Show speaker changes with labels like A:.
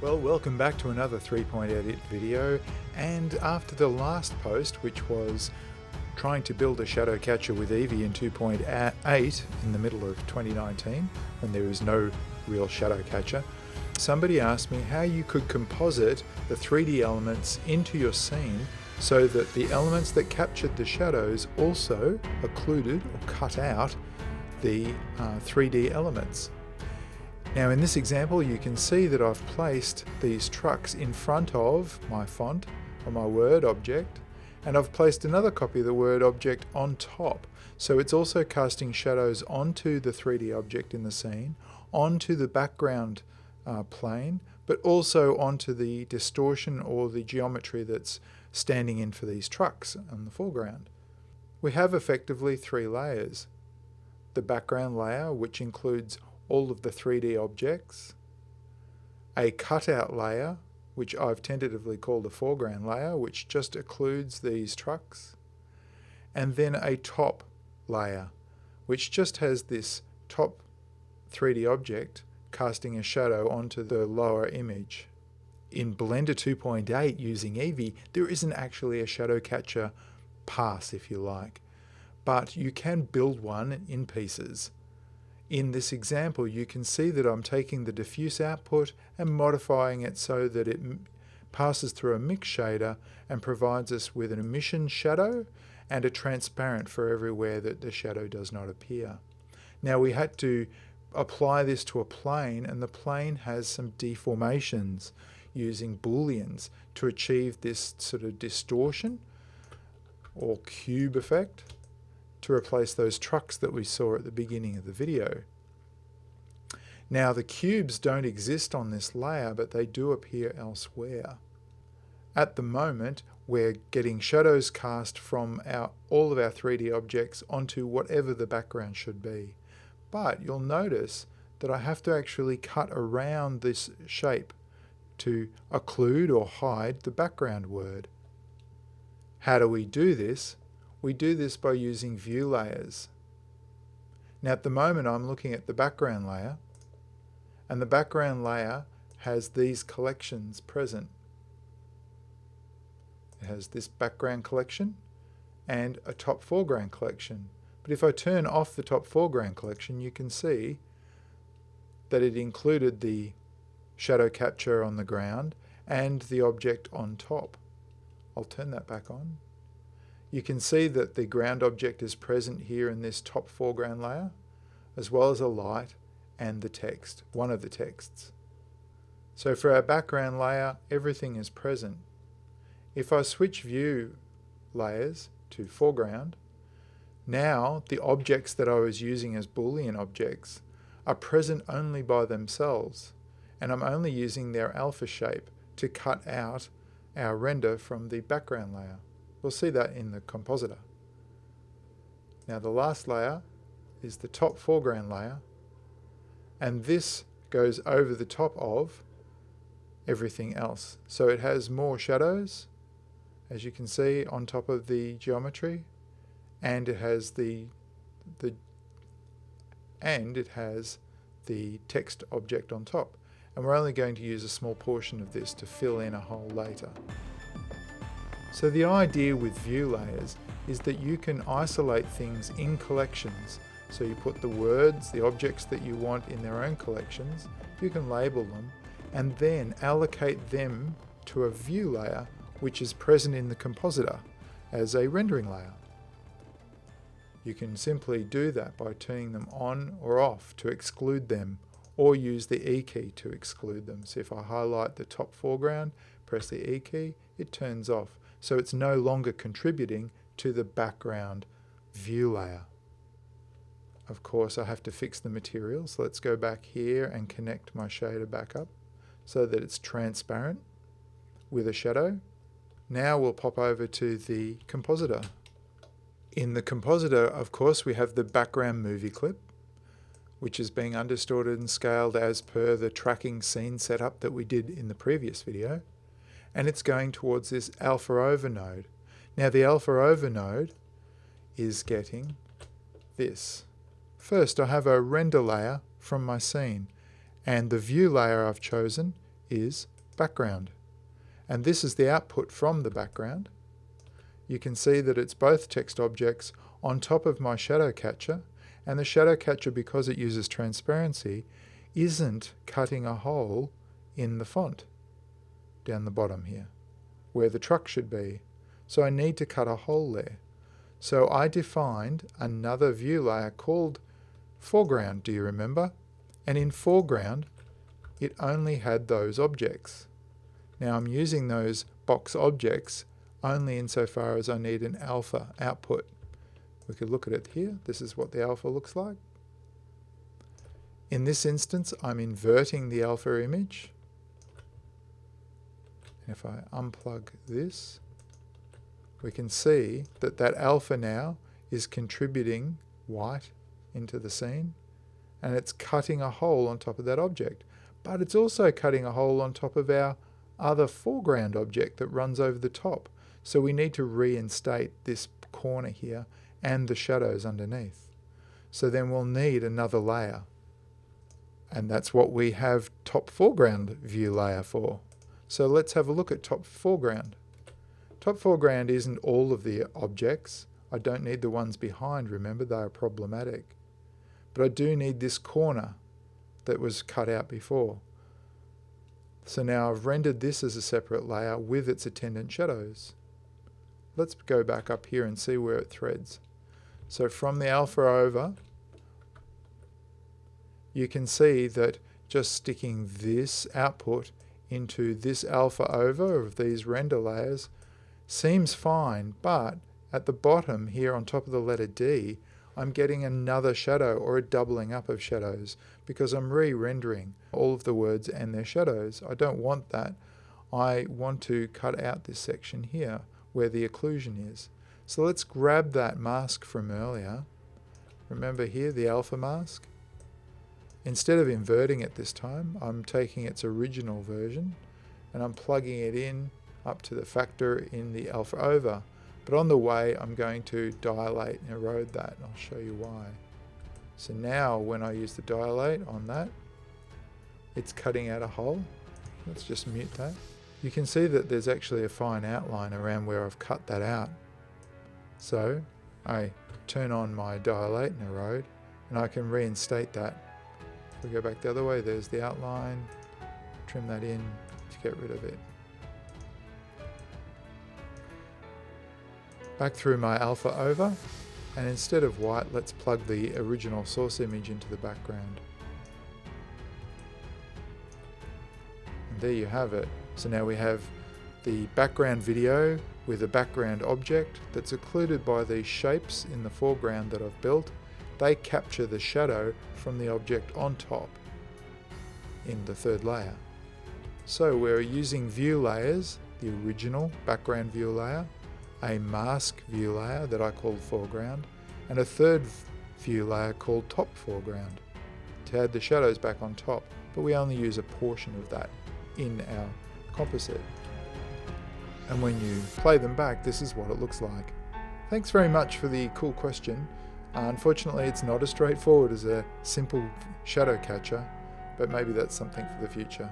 A: Well, welcome back to another 3-point edit video, and after the last post, which was trying to build a shadow catcher with Eevee in 2.8 in the middle of 2019 when there was no real shadow catcher, somebody asked me how you could composite the 3D elements into your scene so that the elements that captured the shadows also occluded or cut out the 3D elements. Now in this example you can see that I've placed these trucks in front of my font or my Word object, and I've placed another copy of the Word object on top. So it's also casting shadows onto the 3D object in the scene, onto the background plane, but also onto the distortion or the geometry that's standing in for these trucks on the foreground. We have effectively 3 layers. The background layer, which includes all of the 3D objects, a cutout layer, which I've tentatively called a foreground layer, which just occludes these trucks, and then a top layer, which just has this top 3D object casting a shadow onto the lower image. In Blender 2.8 using Eevee, there isn't actually a shadow catcher pass, if you like, but you can build one in pieces. In this example, you can see that I'm taking the diffuse output and modifying it so that it passes through a mix shader and provides us with an emission shadow and a transparent for everywhere that the shadow does not appear. Now we had to apply this to a plane, and the plane has some deformations using booleans to achieve this sort of distortion or cube effect, to replace those trucks that we saw at the beginning of the video. Now the cubes don't exist on this layer, but they do appear elsewhere. At the moment we're getting shadows cast from all of our 3D objects onto whatever the background should be. But you'll notice that I have to actually cut around this shape to occlude or hide the background word. How do we do this? We do this by using view layers. Now at the moment I'm looking at the background layer, and the background layer has these collections present. It has this background collection and a top foreground collection. But if I turn off the top foreground collection, you can see that it included the shadow capture on the ground and the object on top. I'll turn that back on. You can see that the ground object is present here in this top foreground layer, as well as a light and the text, one of the texts. So for our background layer, everything is present. If I switch view layers to foreground, now the objects that I was using as Boolean objects are present only by themselves, and I'm only using their alpha shape to cut out our render from the background layer. We'll see that in the compositor. Now the last layer is the top foreground layer, and this goes over the top of everything else. So it has more shadows, as you can see, on top of the geometry, and it has the text object on top. And we're only going to use a small portion of this to fill in a hole later. So the idea with view layers is that you can isolate things in collections. So you put the words, the objects that you want in their own collections, you can label them, and then allocate them to a view layer which is present in the compositor as a rendering layer. You can simply do that by turning them on or off to exclude them, or use the E key to exclude them. So if I highlight the top foreground, press the E key, it turns off. So it's no longer contributing to the background view layer. Of course, I have to fix the material, so let's go back here and connect my shader back up so that it's transparent with a shadow. Now we'll pop over to the compositor. In the compositor, of course, we have the background movie clip, which is being undistorted and scaled as per the tracking scene setup that we did in the previous video. And it's going towards this alpha over node. Now the alpha over node is getting this. First I have a render layer from my scene, and the view layer I've chosen is background. And this is the output from the background. You can see that it's both text objects on top of my shadow catcher, and the shadow catcher, because it uses transparency, isn't cutting a hole in the font down the bottom here, where the truck should be. So I need to cut a hole there. So I defined another view layer called foreground, do you remember? And in foreground, it only had those objects. Now I'm using those box objects only insofar as I need an alpha output. We could look at it here. This is what the alpha looks like. In this instance, I'm inverting the alpha image. If I unplug this, we can see that that alpha now is contributing white into the scene, and it's cutting a hole on top of that object. But it's also cutting a hole on top of our other foreground object that runs over the top. So we need to reinstate this corner here and the shadows underneath. So then we'll need another layer. And that's what we have top foreground view layer for. So let's have a look at top foreground. Top foreground isn't all of the objects. I don't need the ones behind, remember, they are problematic. But I do need this corner that was cut out before. So now I've rendered this as a separate layer with its attendant shadows. Let's go back up here and see where it threads. So from the alpha over, you can see that just sticking this output into this alpha over of these render layers seems fine, but at the bottom here on top of the letter D, I'm getting another shadow or a doubling up of shadows because I'm re-rendering all of the words and their shadows. I don't want that. I want to cut out this section here where the occlusion is. So let's grab that mask from earlier. Remember here, the alpha mask? Instead of inverting it this time, I'm taking its original version and I'm plugging it in up to the factor in the alpha over. But on the way, I'm going to dilate and erode that, and I'll show you why. So now when I use the dilate on that, it's cutting out a hole. Let's just mute that. You can see that there's actually a fine outline around where I've cut that out. So I turn on my dilate and erode, and I can reinstate that. If we go back the other way, there's the outline. Trim that in to get rid of it. Back through my alpha over, and instead of white, let's plug the original source image into the background. And there you have it. So now we have the background video with a background object that's occluded by these shapes in the foreground that I've built. They capture the shadow from the object on top in the third layer. So we're using view layers, the original background view layer, a mask view layer that I called foreground, and a third view layer called top foreground to add the shadows back on top, but we only use a portion of that in our composite. And when you play them back, this is what it looks like. Thanks very much for the cool question. Unfortunately, it's not as straightforward as a simple shadow catcher, but maybe that's something for the future.